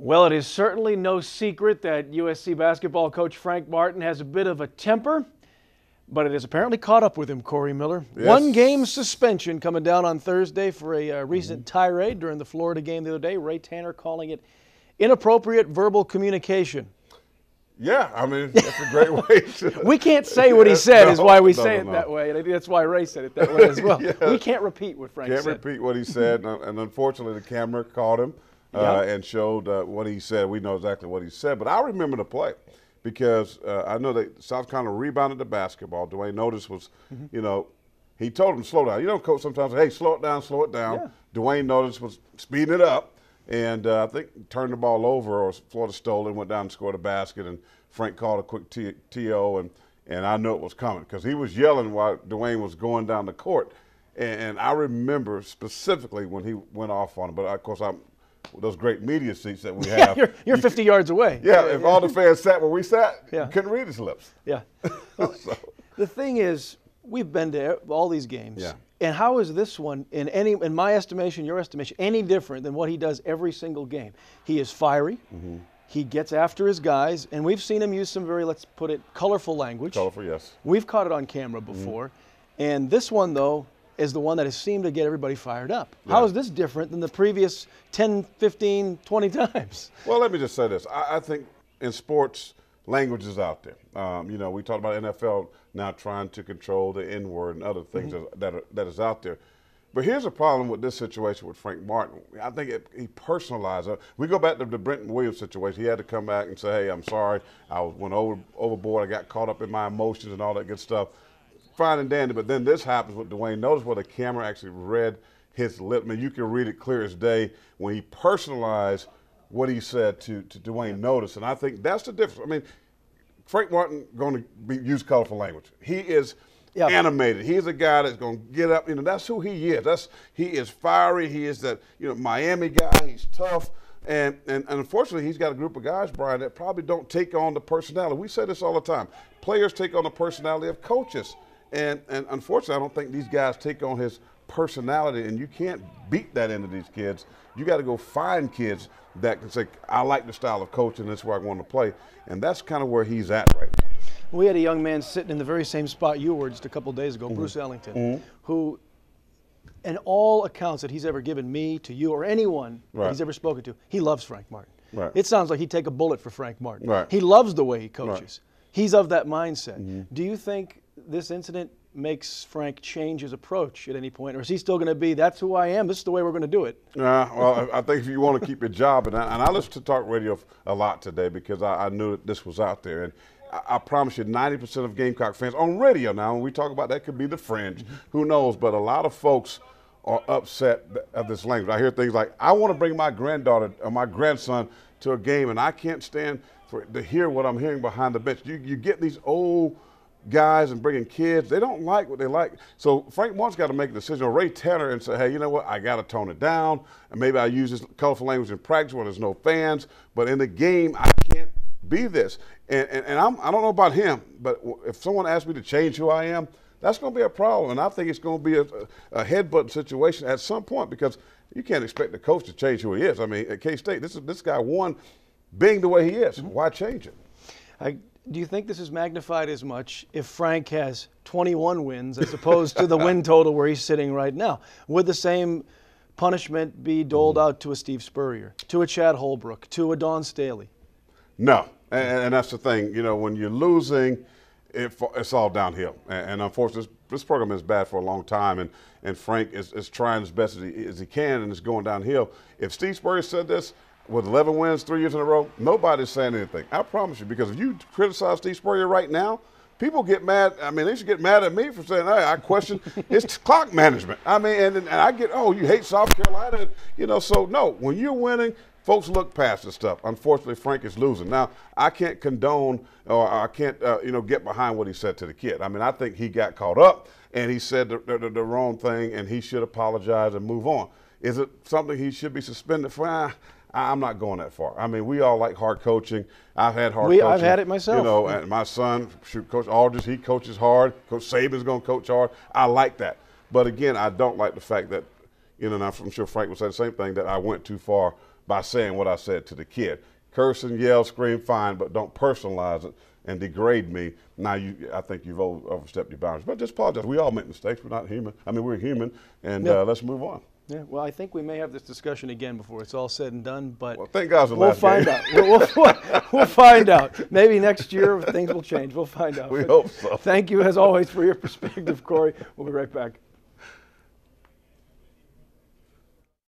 Well, it is certainly no secret that USC basketball coach Frank Martin has a bit of a temper, but it has apparently caught up with him, Corey Miller. Yes. 1 game suspension coming down on Thursday for a recent tirade during the Florida game the other day. Ray Tanner calling it inappropriate verbal communication. Yeah, I mean, that's a great way to... We can't say what he said is why we say it that way, and I think that's why Ray said it that way as well. Yeah. We can't repeat what Frank said. Can't repeat what he said, and unfortunately the camera caught him and showed what he said. We know exactly what he said, but I remember the play because I know that South Carolina rebounded the basketball. Dwayne Notice was, you know, he told him to slow down. You know, coach sometimes, hey, slow it down, slow it down. Yeah. Dwayne Notice was speeding it up, and I think turned the ball over, or Florida stole it and went down and scored a basket, and Frank called a quick TO, and I knew it was coming because he was yelling while Dwayne was going down the court. And I remember specifically when he went off on it, but of course, those great media seats that we have. Yeah, you're 50 yards away. Yeah, if all the fans sat where we sat, Yeah. you couldn't read his lips. Yeah. Well, the thing is, we've been to all these games. Yeah. And how is this one, in my estimation, your estimation, any different than what he does every single game? He is fiery. He gets after his guys, and we've seen him use some very, let's put it, colorful language. Colorful, yes. We've caught it on camera before. And this one, though, is the one that has seemed to get everybody fired up. Yeah. How is this different than the previous 10, 15, 20 times? Well, let me just say this. I think in sports, language is out there. You know, we talked about NFL now trying to control the N-word and other things that is out there. But here's a problem with this situation with Frank Martin. I think he personalized it. We go back to the Brenton Williams situation. He had to come back and say, hey, I'm sorry. I went overboard. I got caught up in my emotions and all that good stuff. Fine and dandy. But then this happens with Dwayne. Notice where the camera actually read his lip. I mean, you can read it clear as day when he personalized what he said to Dwayne Notice. And I think that's the difference. I mean, Frank Martin going to use colorful language. He is animated. He's a guy that's going to get up. You know, that's who he is. He is fiery. He is that, you know, Miami guy. He's tough. And unfortunately, he's got a group of guys, Brian, that probably don't take on the personality. We say this all the time. Players take on the personality of coaches. And unfortunately, I don't think these guys take on his personality, and you can't beat that into these kids. You got to go find kids that can say, I like the style of coaching, that's where I want to play. And that's kind of where he's at right now. We had a young man sitting in the very same spot you were just a couple days ago, Bruce Ellington, who, in all accounts that he's ever given me, to you, or anyone that he's ever spoken to, he loves Frank Martin. Right. It sounds like he'd take a bullet for Frank Martin. Right. He loves the way he coaches. Right. He's of that mindset. Do you think this incident makes Frank change his approach at any point, or is he still going to be, that's who I am, this is the way we're going to do it? Well, I think if you want to keep your job, and I listened to talk radio a lot today because I knew that this was out there. And I promise you, 90% of Gamecock fans on radio now, when we talk about that, could be the fringe, who knows, but a lot of folks are upset of this language. I hear things like, I want to bring my granddaughter or my grandson to a game, and I can't stand to hear what I'm hearing behind the bench. You get these old guys and bringing kids, they don't like what they like. So Frank Martin's got to make a decision, or Ray Tanner, and say, hey, you know what, I got to tone it down, and maybe I use this colorful language in practice when there's no fans, but in the game, I can't be this. And I don't know about him, but if someone asks me to change who I am, that's going to be a problem. And I think it's going to be a headbutt situation at some point, because you can't expect the coach to change who he is. I mean, at K-State, this guy won being the way he is. Why change it? Do you think this is magnified as much if Frank has 21 wins as opposed to the win total where he's sitting right now? Would the same punishment be doled out to a Steve Spurrier, to a Chad Holbrook, to a Dawn Staley? No, and that's the thing. You know, when you're losing, it's all downhill. And unfortunately, this program is bad for a long time, and Frank is trying as best as he can, and it's going downhill. If Steve Spurrier said this, with 11 wins 3 years in a row, nobody's saying anything. I promise you, because if you criticize Steve Spurrier right now, people get mad. I mean, they should get mad at me for saying, hey, I question his clock management. I mean, and I get, oh, you hate South Carolina. You know, so no, when you're winning, folks look past this stuff. Unfortunately, Frank is losing. Now, I can't condone or I can't, get behind what he said to the kid. I mean, I think he got caught up and he said the wrong thing, and he should apologize and move on. Is it something he should be suspended for? I'm not going that far. I mean, we all like hard coaching. I've had hard coaching. I've had it myself. You know, and my son, Coach Aldridge, he coaches hard. Coach Saban's going to coach hard. I like that. But again, I don't like the fact that, and I'm sure Frank would say the same thing, that I went too far by saying what I said to the kid. Curse and yell, scream, fine, but don't personalize it and degrade me. Now, I think you've overstepped your boundaries. But just apologize. We all make mistakes. We're not human. I mean, we're human, and let's move on. Yeah, well, I think we may have this discussion again before it's all said and done, but well, thank God's the we'll last find game. out. We'll find out. Maybe next year things will change. We'll find out. We hope so. Thank you, as always, for your perspective, Corey. We'll be right back.